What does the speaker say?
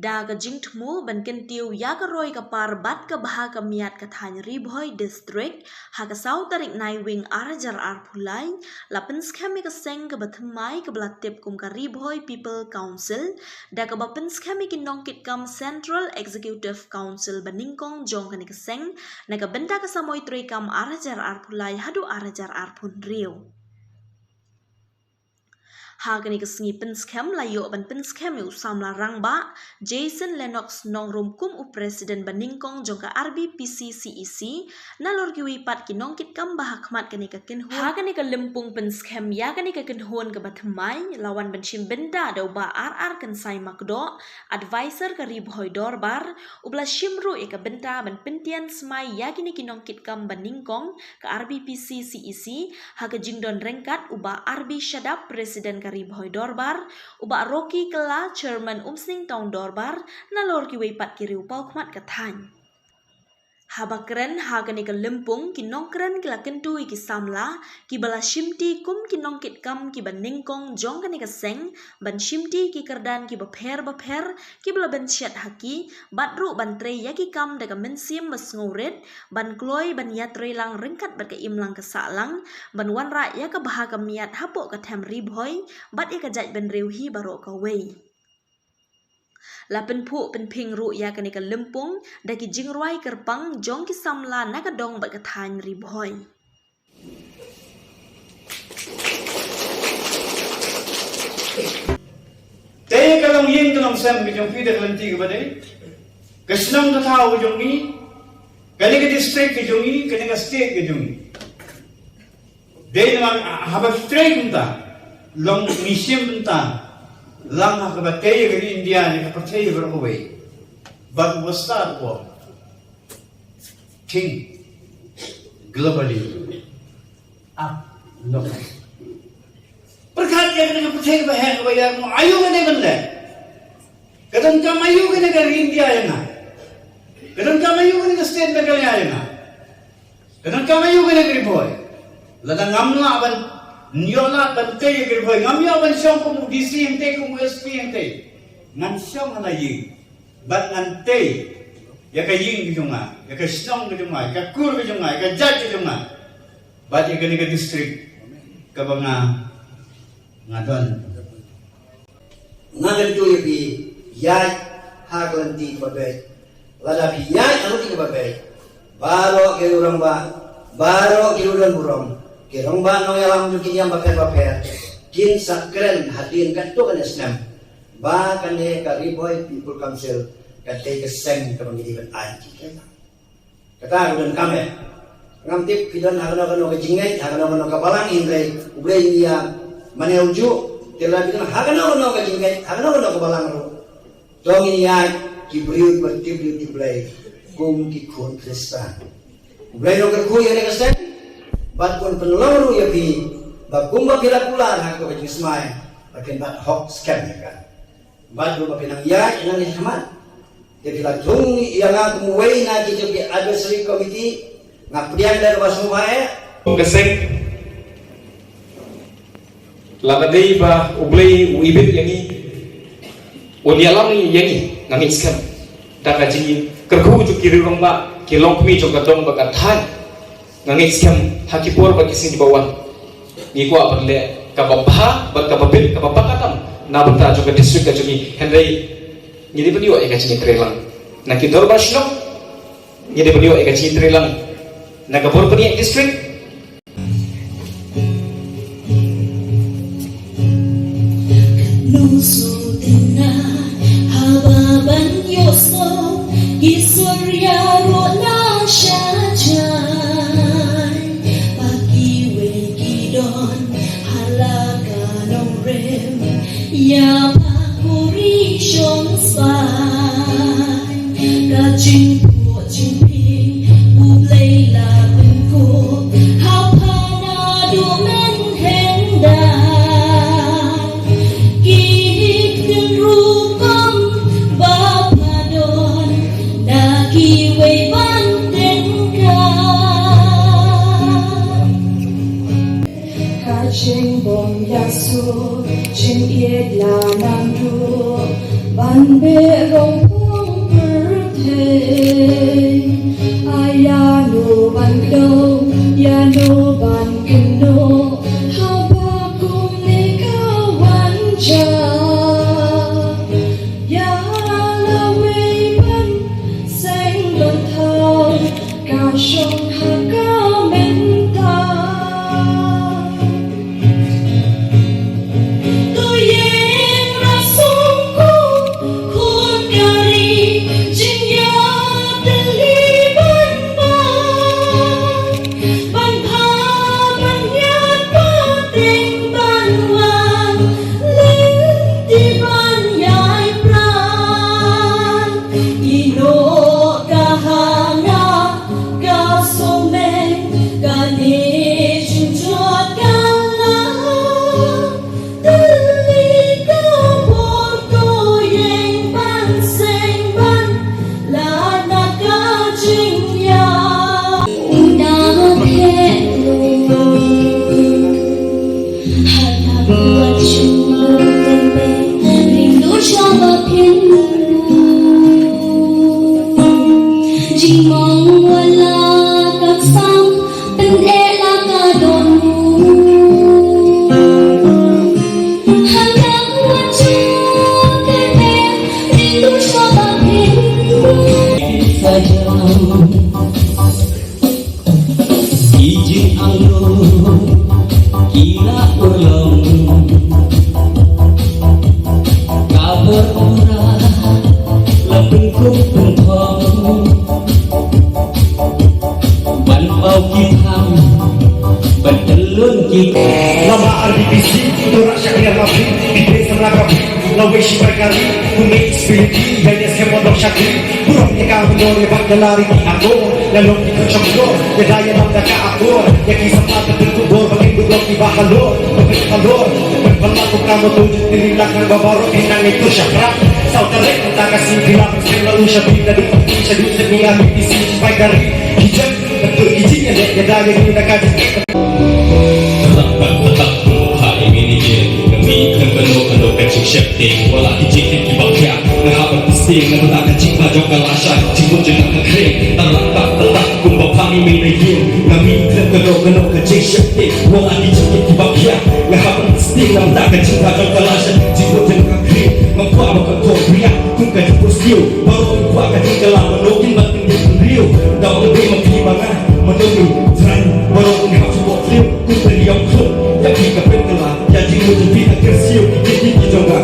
da ka jingtmu ban kentiu ya ka roi ka parbat ka baha ka miat ka thany Ribhoi district ha ka sau tarik nai wing arajar arphulai lapen skemi ka seng ka bathmai ka blatep kum ka Ribhoi people council da ka bapen skemi ki nongkit kam central executive council baningkong jong ka ni ka seng na ka benda ka samoi trei kam arajar arphulai hadu arajar arphun rio Hagani kesngi penskem layo ban penskem usam larang ba Jason Lennox nongrum kum u presiden baningkong jongka RBPC CEC nalor kiwi pat kinongkit kam bahak mat kani ka kenhun hagani ka lempung penskem ya kani ka kenhun ka bathmai lawan benchim benda dau ba RR kensai makdo advisor ka Ribhoi dorbar ubla shimru e ka benda ban pentian smai ya kini kinongkit kam baningkong ka RBPC CEC haga jingdon rengkat uba RB Shadap presiden Ribhoi dorbar uba Rocky Kela chairman Umsning Town dorbar nalor ki weipat ki riupau khmat kathany habakren hagani ka lempung ki nongkren ki la kentui ki samla ki bala shimti kum ki nongkit kam ki baningkong jong kani ka seng ban shimti ki kerdan ki bapher ki bala ban chat haki batru ban tre ya ki kam daga mensim masngoret ban kloi ban yatre lang ringkat bat ka imlang ka salang ban wanra ya ka bahaga miat hapok ka them Ribhoi bat ya ka jaj ban reuhi baro ka wei Lapen pu pen ping ru ya kani ka lempung daki jingruai kerpang jong ki samla na ka dong ba ka thany Ribhoi Tay kalong yin kalong sam ki jong pida kalanti ka badai kasnam ka thao jong ni kani ka district ki jong ni kani ka state ki jong ni dei naman habak straight unta long mission unta lang ha ka tay ka India ni ka patay ka away but was start ko think globally up look perkat yang ka patay ba ha ba ya mo ayu ka ne banda kadang ka mayu ka ne ka India ya na kadang ka mayu ka ne ka state ba ka ya na kadang ka mayu ka ne ka Ribhoi ladang ngamla ban Nyola bantay Ribhoi ngamya ban siyong kung DC hintay kung USP hintay ngan siyong na ying bat ngantay ya ka ying gitu nga ya ka siyong gitu nga ya ka kur gitu nga ya ka judge gitu nga bat ya ka ni ka district ka ba nga doon nga ganito yung yay haglan di babay lala yay ano di babay baro kirurang ba baro kirurang burong kirong ba nung yalang yung kinyang baper kin sakren hadin kanto kan Islam ba kani ka Ribhoi people council katay ka seng ka mangidiban ay kata udan kami ngamtip kidan hagano ka jingay hagano ka balang indray ublay niya maneuju tila bidan hagano ka jingay hagano ka balang ro tong niya kibriud bertibriud ublay kung kikun Kristan ublay no ka kuya ni ka seng bat kun penolong ya bi bagum ba pilakulan hak ko jismai bakin bat hok scam ya kan bat do pinang ya inang ni hamat de pilatung yang aku muwei na ki jogi advisory committee ngapriang dari wasmuhae keseng labadei ba ublei uibit yangi ulialang yangi ngangin scam daga jingin kergu ju kiri rong ba kilong kmi jo kadong ba kathan ngangin scam hakipor bagi sing di bawah ni ko abarle kababha ba kababit kababakatam na bata juga district ka jumi henry ni di beliau eka cini trelang na ki dorba shno ni di beliau eka cini trelang na kabor pani district nusutina hababan yoso isurya rona shaja ya pakuri shong sai ka jing po jing pi u lei la ben ko how pana do men henda ki hik ru kom ba pa don na ki wei ban ten ka jing bom ya su Jin yet la nam du Ban bê rong phong per thề Ayano ban đâu Yano ban kendo Haba kum ni kawan ja Ya la wei ban Seng ban thao Cao sông ha cao men ta Tôi yên ra sông cung Khuôn cari Chính ya tên lý ban ban Ban pha ban nhát ba tình ban hoàng Linh đi ban yai pran Ino kahanga Ka somen Ka ni chung chuột ka la Tali ka porto Yeng ban seng ban La na ka ching ya Da the lu Hata buat chung lu tempe Rindu coba pindu Jing mong wala kak sang Pen ela ka don Hata buat chung tempe Rindu coba pindu Sayang Izin Allah kira ulang kabar orang lebih kumpul ban pau kitang ban telun kita Lama RBPC, Turak Syakir Rafi, Bibir Serakapi, Lawai Shibarkari, Kunik Spiriti, Gaya Semodok Syakir, Burungnya kau menore bak delari di aku, Lalu kita cembur, Yadaya namda ka aku, Ya kisah mata terkubur, Bagi budok di bakalur, Bagi kalur, Berpelaku kamu tunjuk dirilakan babarok, Hinang itu syakrak, Sauterek tak kasih bilang, Selalu syabih dari Indonesia, Dunia RBPC, Shibarkari, Hijab, Betul izinnya, Yadaya kita kaji, tetap hari ini je kami keno kecik syekh wala dijik di bawah ngapa pasti ngapa kecik majok kalasha jimun jenang kering terlangkap tetap kumbang kami minayin kami keno kecik syekh wala dijik di bawah ngapa pasti ngapa kecik majok kalasha jimun jenang kering ngapa bakal pria kun ka postiu baru kuat ka tinggal menokin batin di rio daun lebih mempibangan menokin tren baru ngapa buat rio kun beliau kun yang kita pentelah yang jimun jenang kersiu di jongga